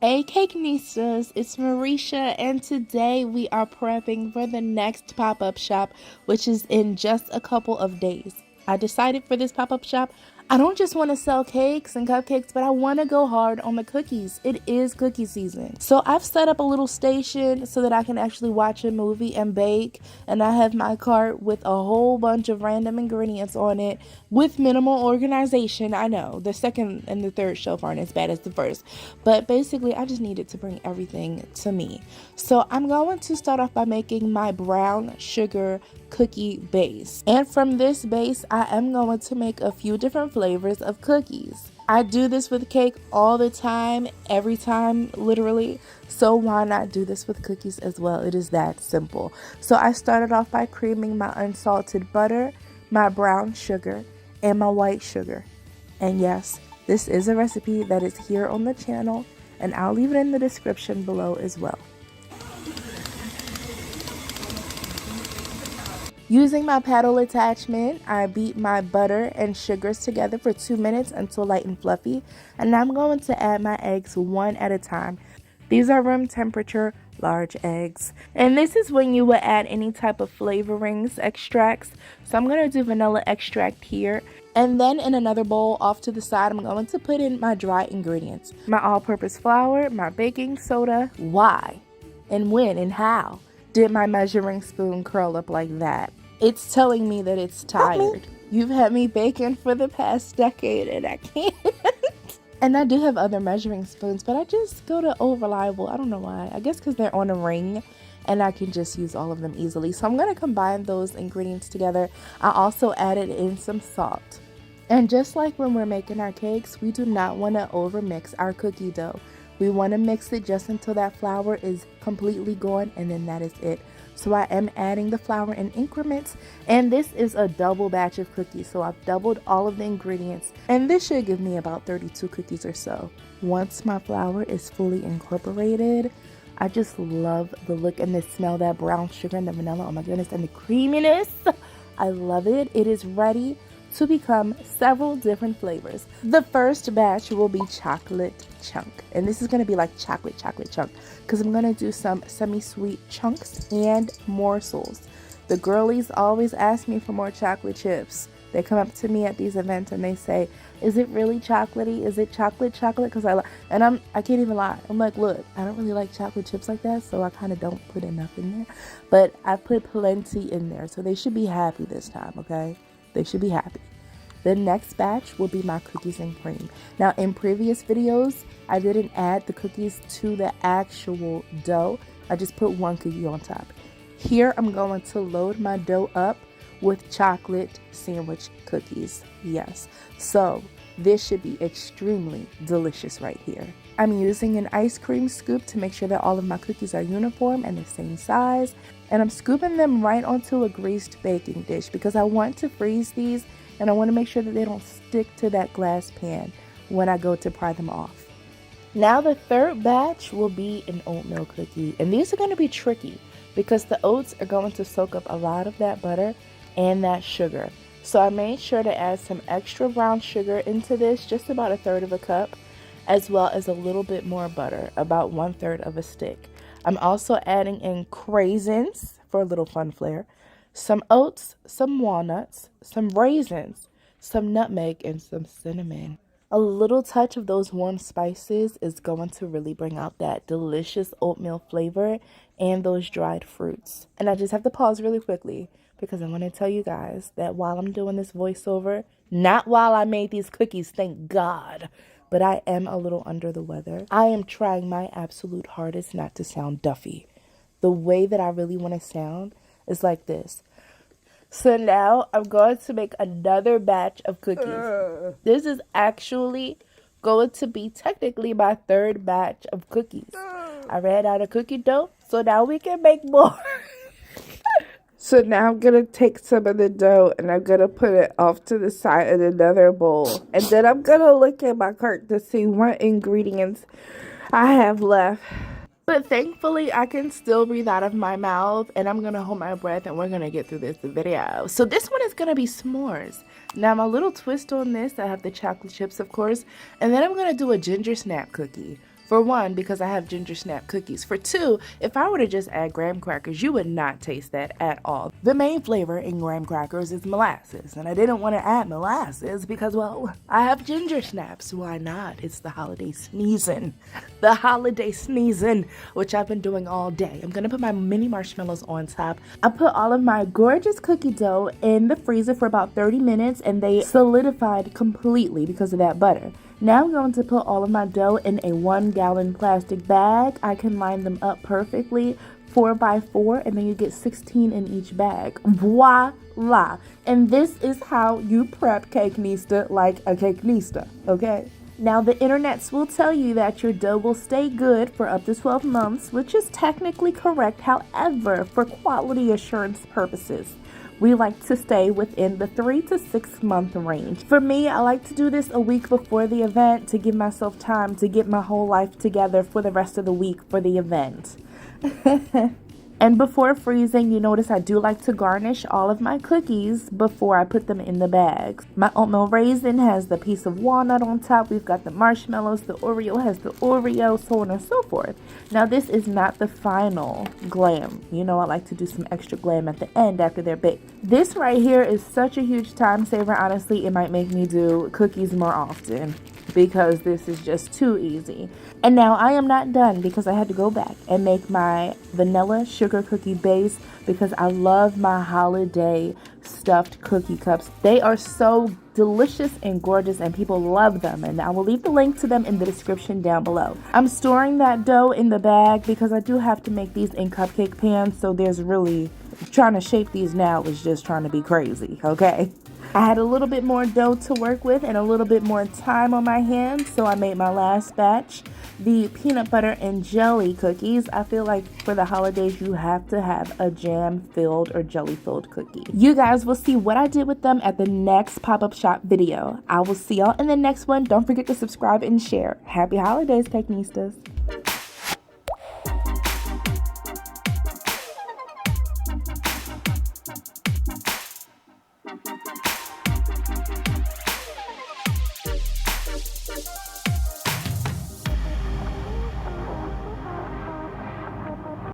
Hey Cakenistas, it's Marisha, and today we are prepping for the next pop-up shop, which is in just a couple of days. I decided for this pop-up shop, I don't just want to sell cakes and cupcakes, but I want to go hard on the cookies. It is cookie season. So I've set up a little station so that I can actually watch a movie and bake, and I have my cart with a whole bunch of random ingredients on it with minimal organization. I know the second and the third shelf aren't as bad as the first, but basically I just needed to bring everything to me. So I'm going to start off by making my brown sugar cookie base, and from this base I am going to make a few different flavors of cookies. I do this with cake all the time, every time, literally. So why not do this with cookies as well? It is that simple. So I started off by creaming my unsalted butter, my brown sugar, and my white sugar. And yes, this is a recipe that is here on the channel, and I'll leave it in the description below as well. Using my paddle attachment, I beat my butter and sugars together for 2 minutes until light and fluffy, and I'm going to add my eggs one at a time. These are room temperature large eggs, and this is when you would add any type of flavorings, extracts. So I'm going to do vanilla extract here, and then in another bowl off to the side I'm going to put in my dry ingredients, my all-purpose flour, my baking soda. Why and when and how did my measuring spoon curl up like that? It's telling me that it's tired. You've had me baking for the past decade and I can't. And I do have other measuring spoons, but I just go to Old Reliable. I don't know why. I guess because they're on a ring and I can just use all of them easily. So I'm going to combine those ingredients together. I also added in some salt. And just like when we're making our cakes, we do not want to overmix our cookie dough. We want to mix it just until that flour is completely gone, and then that is it. So I am adding the flour in increments, and this is a double batch of cookies, so I've doubled all of the ingredients, and this should give me about 32 cookies or so. Once my flour is fully incorporated, I just love the look and the smell, that brown sugar and the vanilla, oh my goodness, and the creaminess. I love it. It is ready to become several different flavors. The first batch will be chocolate chunk, and this is going to be like chocolate chunk, because I'm going to do some semi-sweet chunks and morsels. The girlies always ask me for more chocolate chips. They come up to me at these events and they say, is it really chocolatey? Is it chocolate? Because I can't even lie. I'm like, look, I don't really like chocolate chips like that, so I kind of don't put enough in there, but I put plenty in there, so they should be happy this time. Okay, they should be happy. The next batch will be my cookies and cream. Now, in previous videos, I didn't add the cookies to the actual dough. I just put one cookie on top. Here, I'm going to load my dough up with chocolate sandwich cookies. Yes, so this should be extremely delicious right here. I'm using an ice cream scoop to make sure that all of my cookies are uniform and the same size. And I'm scooping them right onto a greased baking dish because I want to freeze these, and I want to make sure that they don't stick to that glass pan when I go to pry them off. Now the third batch will be an oatmeal cookie, and these are going to be tricky because the oats are going to soak up a lot of that butter and that sugar. So I made sure to add some extra brown sugar into this, just about 1/3 of a cup, as well as a little bit more butter, about 1/3 of a stick. I'm also adding in craisins for a little fun flair, some oats, some walnuts, some raisins, some nutmeg, and some cinnamon. A little touch of those warm spices is going to really bring out that delicious oatmeal flavor and those dried fruits. And I just have to pause really quickly because I want to tell you guys that while I'm doing this voiceover, not while I made these cookies, thank God, but I am a little under the weather. I am trying my absolute hardest not to sound duffy. The way that I really want to sound is like this. So now I'm going to make another batch of cookies. This is actually going to be technically my third batch of cookies. I ran out of cookie dough, so now we can make more. So now I'm going to take some of the dough and I'm going to put it off to the side in another bowl. And then I'm going to look at my cart to see what ingredients I have left. But thankfully, I can still breathe out of my mouth, and I'm going to hold my breath, and we're going to get through this video. So this one is going to be s'mores. Now, my little twist on this, I have the chocolate chips, of course, and then I'm going to do a ginger snap cookie. For one, because I have ginger snap cookies. For two, if I were to just add graham crackers, you would not taste that at all. The main flavor in graham crackers is molasses, and I didn't want to add molasses because, well, I have ginger snaps. Why not? It's the holiday sneezing. The holiday sneezing, which I've been doing all day. I'm gonna put my mini marshmallows on top. I put all of my gorgeous cookie dough in the freezer for about 30 minutes, and they solidified completely because of that butter. Now I'm going to put all of my dough in a 1-gallon plastic bag. I can line them up perfectly, 4x4, and then you get 16 in each bag. Voila! And this is how you prep Cakenista like a Cakenista, okay? Now the internets will tell you that your dough will stay good for up to 12 months, which is technically correct. However, for quality assurance purposes, we like to stay within the 3 to 6 month range. For me, I like to do this a week before the event to give myself time to get my whole life together for the rest of the week for the event. And before freezing, you notice I do like to garnish all of my cookies before I put them in the bags. My oatmeal raisin has the piece of walnut on top. We've got the marshmallows. The Oreo has the Oreo, so on and so forth. Now, this is not the final glam. You know, I like to do some extra glam at the end after they're baked. This right here is such a huge time saver. Honestly, it might make me do cookies more often, because this is just too easy. And now I am not done because I had to go back and make my vanilla sugar cookie base because I love my holiday stuffed cookie cups. They are so delicious and gorgeous and people love them, and I will leave the link to them in the description down below. I'm storing that dough in the bag because I do have to make these in cupcake pans, so there's really, trying to shape these now is just trying to be crazy, okay? I had a little bit more dough to work with and a little bit more time on my hands, so I made my last batch, the peanut butter and jelly cookies. I feel like for the holidays, you have to have a jam-filled or jelly-filled cookie. You guys will see what I did with them at the next pop-up shop video. I will see y'all in the next one. Don't forget to subscribe and share. Happy holidays, Cakenistas.